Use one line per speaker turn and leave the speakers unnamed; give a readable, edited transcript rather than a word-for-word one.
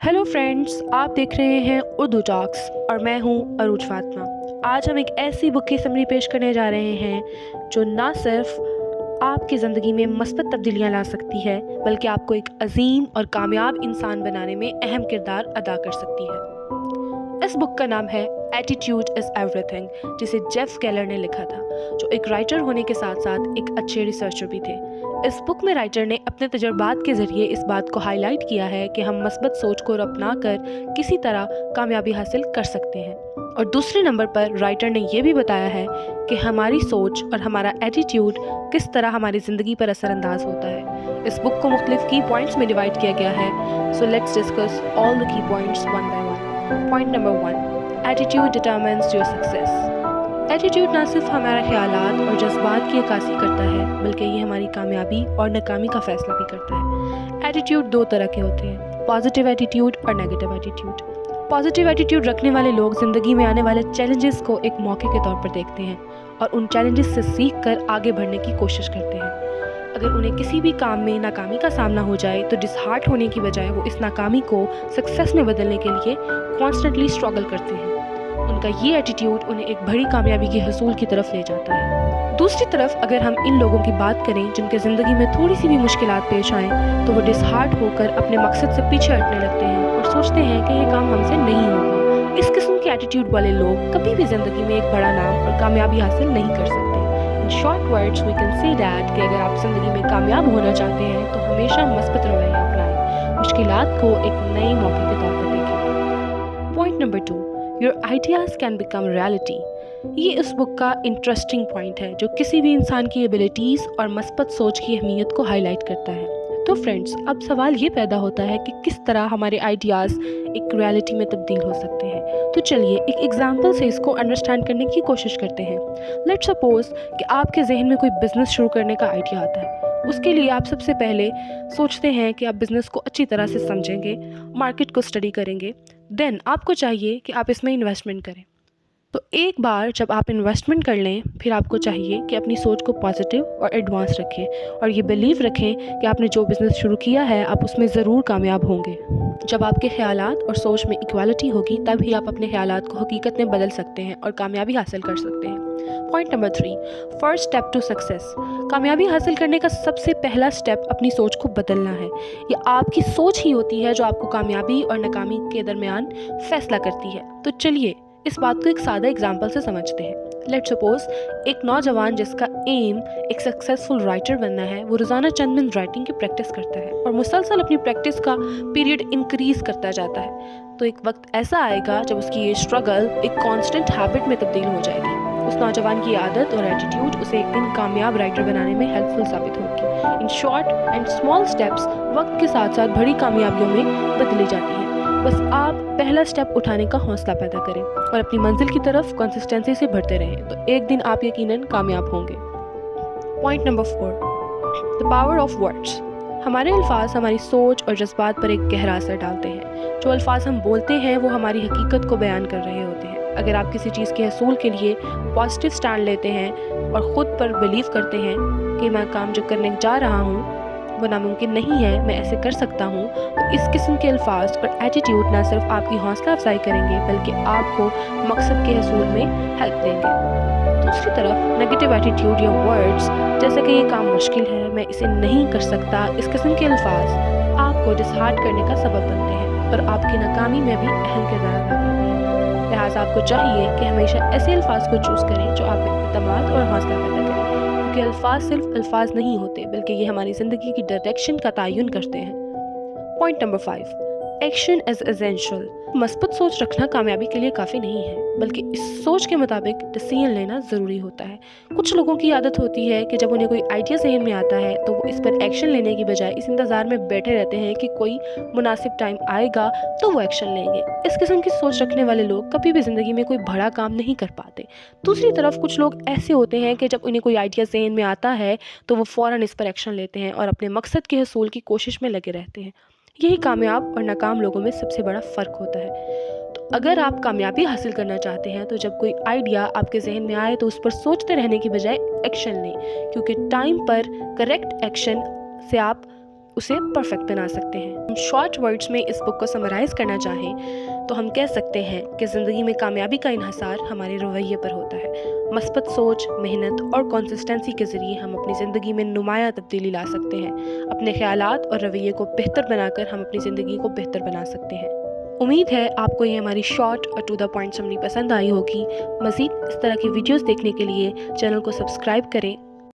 Hello friends, आप देख रहे हैं उर्दू टॉक्स और मैं हूं अरूज फातिमा। आज हम एक ऐसी बुक की समरी पेश करने जा रहे हैं जो ना सिर्फ आपकी ज़िंदगी में मस्बत तब्दीलियां ला सकती है बल्कि आपको एक अजीम और कामयाब इंसान बनाने में अहम किरदार अदा कर सकती है। इस बुक का नाम है एटीट्यूड इज़ एवरीथिंग, जिसे जेफ केलर ने लिखा था, जो एक राइटर होने के साथ साथ एक अच्छे रिसर्चर भी थे। इस बुक में राइटर ने अपने तजुर्बात के ज़रिए इस बात को हाईलाइट किया है कि हम मस्बत सोच को अपना कर किसी तरह कामयाबी हासिल कर सकते हैं। और दूसरे नंबर पर राइटर ने यह भी बताया है कि हमारी सोच और हमारा एटीट्यूड किस तरह हमारी ज़िंदगी पर असरअंदाज होता है। इस बुक को मुख्तलिफ की पॉइंट्स में डिवाइड किया गया है। So let's discuss all the key points one by one. Point number 1, attitude determines your success. Attitude ना सिर्फ हमारे ख्यालात और जज्बात की अक्कासी करता है बल्कि ये हमारी कामयाबी और नाकामी का फैसला भी करता है। एटीट्यूड दो तरह के होते हैं, पॉजिटिव एटीट्यूड और नेगेटिव एटीट्यूड। पॉजिटिव एटीट्यूड रखने वाले लोग ज़िंदगी में आने वाले चैलेंजेस को एक मौके के तौर पर देखते हैं और उन चैलेंजेस से सीख कर आगे बढ़ने की कोशिश करते हैं। अगर उन्हें किसी भी काम में नाकामी का सामना हो जाए तो डिसहार्ट होने की बजाय वो इस नाकामी को सक्सेस में बदलने के लिए कॉन्स्टेंटली स्ट्रगल करते हैं। उनका ये एटीट्यूड उन्हें एक बड़ी कामयाबी के हसूल की तरफ ले जाता है। दूसरी तरफ अगर हम इन लोगों की बात करें जिनके ज़िंदगी में थोड़ी सी भी मुश्किलात पेश आएँ तो वो डिसहार्ट होकर अपने मकसद से पीछे हटने लगते हैं और सोचते हैं कि ये काम हमसे नहीं होगा। इस किस्म के एटीट्यूड वाले लोग कभी भी ज़िंदगी में एक बड़ा नाम और कामयाबी हासिल नहीं कर सकते। In short words we can say that कि अगर आप ज़िंदगी में कामयाब होना चाहते हैं तो हमेशा मस्बत रवैया अपनाएं, मुश्किलात को एक नए मौके के तौर पर देखें। Point number 2, Your ideas can become reality। ये इस बुक का इंटरेस्टिंग पॉइंट है जो किसी भी इंसान की एबिलिटीज़ और मस्बत सोच की अहमियत को हाईलाइट करता है। तो फ्रेंड्स, अब सवाल ये पैदा होता है कि किस तरह हमारे आइडियाज़ एक रियलिटी में तब्दील हो सकते हैं। तो चलिए एक एग्जांपल से इसको अंडरस्टैंड करने की कोशिश करते हैं। लेट्स सपोज कि आपके जहन में कोई बिज़नेस शुरू करने का आइडिया आता है। उसके लिए आप सबसे पहले सोचते हैं कि आप बिज़नेस को अच्छी तरह से समझेंगे, मार्केट को स्टडी करेंगे, देन आपको चाहिए कि आप इसमें इन्वेस्टमेंट करें। तो एक बार जब आप इन्वेस्टमेंट कर लें फिर आपको चाहिए कि अपनी सोच को पॉजिटिव और एडवांस रखें और ये बिलीव रखें कि आपने जो बिज़नेस शुरू किया है आप उसमें ज़रूर कामयाब होंगे। जब आपके ख्यालात और सोच में इक्वालिटी होगी तब ही आप अपने ख्यालात को हकीकत में बदल सकते हैं और कामयाबी हासिल कर सकते हैं। Point number 3, first step to success. कामयाबी हासिल करने का सबसे पहला स्टेप अपनी सोच को बदलना है। ये आपकी सोच ही होती है जो आपको कामयाबी और नाकामी के दरमियान फैसला करती है। तो चलिए इस बात को एक सादा एग्जाम्पल से समझते हैं। लेट्स सपोज एक नौजवान जिसका एम एक सक्सेसफुल राइटर बनना है, वो रोज़ाना चंद मिनट राइटिंग की प्रैक्टिस करता है और मुसलसल अपनी प्रैक्टिस का पीरियड इंक्रीज़ करता जाता है। तो एक वक्त ऐसा आएगा जब उसकी ये स्ट्रगल एक कांस्टेंट हैबिट में तब्दील हो जाएगी। उस नौजवान की आदत और एटीट्यूड उसे एक दिन कामयाब राइटर बनाने में हेल्पफुल साबित होगी। In short and small steps वक्त के साथ साथ बड़ी कामयाबियों में बदली जाती हैं। बस आप पहला स्टेप उठाने का हौसला पैदा करें और अपनी मंजिल की तरफ कंसिस्टेंसी से बढ़ते रहें तो एक दिन आप यकीनन कामयाब होंगे। Point number 4, the power of words. हमारे अल्फाज हमारी सोच और जज्बात पर एक गहरा असर डालते हैं। जो अल्फाज हम बोलते हैं वो हमारी हकीकत को बयान कर रहे होते हैं। अगर आप किसी चीज़ के हसूल के लिए पॉजिटिव स्टैंड लेते हैं और ख़ुद पर बिलीव करते हैं कि मैं काम जो करने जा रहा हूँ वो नामुमकिन नहीं है, मैं ऐसे कर सकता हूँ, तो इस किस्म के अल्फाज और एटीट्यूड ना सिर्फ आपकी हौसला अफजाई करेंगे बल्कि आपको मकसद के हसूल में हेल्प देंगे। दूसरी तरफ नेगेटिव एटीट्यूड या वर्ड्स जैसे कि ये काम मुश्किल है, मैं इसे नहीं कर सकता, इस किस्म के अल्फाज आपको डिसहार्ट करने का सबब बनते हैं और आपकी नाकामी में भी अहम किरदार अदा करते हैं। लिहाजा आपको चाहिए कि हमेशा ऐसे अल्फाज को चूज़ करें जो आप में एतमाद और हौसला पैदा करें, क्योंकि अल्फाज सिर्फ अल्फाज नहीं होते बल्कि ये हमारी ज़िंदगी की डायरेक्शन का तयन करते हैं। Point number 5, action is essential. मस्बत सोच रखना कामयाबी के लिए काफ़ी नहीं है बल्कि इस सोच के मुताबिक डिसीजन लेना ज़रूरी होता है। कुछ लोगों की आदत होती है कि जब उन्हें कोई आइडिया जहन में आता है तो वो इस पर एक्शन लेने की बजाय इस इंतज़ार में बैठे रहते हैं कि कोई मुनासिब टाइम आएगा तो वो एक्शन लेंगे। इस किस्म की सोच रखने वाले लोग कभी भी ज़िंदगी में कोई बड़ा काम नहीं कर पाते। दूसरी तरफ कुछ लोग ऐसे होते हैं कि जब उन्हें कोई आइडिया जहन में आता है तो वो फ़ौरन इस पर एक्शन लेते हैं और अपने मकसद के हसूल की कोशिश में लगे रहते हैं। यही कामयाब और नाकाम लोगों में सबसे बड़ा फ़र्क होता है। तो अगर आप कामयाबी हासिल करना चाहते हैं तो जब कोई आइडिया आपके जहन में आए तो उस पर सोचते रहने की बजाय एक्शन लें, क्योंकि टाइम पर करेक्ट एक्शन से आप उसे परफेक्ट बना सकते हैं। हम शॉर्ट वर्ड्स में इस बुक को समराइज़ करना चाहें तो हम कह सकते हैं कि ज़िंदगी में कामयाबी का इन्हिसार हमारे रवैये पर होता है। मस्बत सोच, मेहनत और कंसिस्टेंसी के ज़रिए हम अपनी ज़िंदगी में नुमाया तब्दीली ला सकते हैं। अपने ख़यालात और रवैये को बेहतर बनाकर हम अपनी ज़िंदगी को बेहतर बना सकते हैं। उम्मीद है आपको ये हमारी शॉर्ट और टू द पॉइंट समरी पसंद आई होगी। मज़ीद इस तरह की वीडियोज़ देखने के लिए चैनल को सब्सक्राइब करें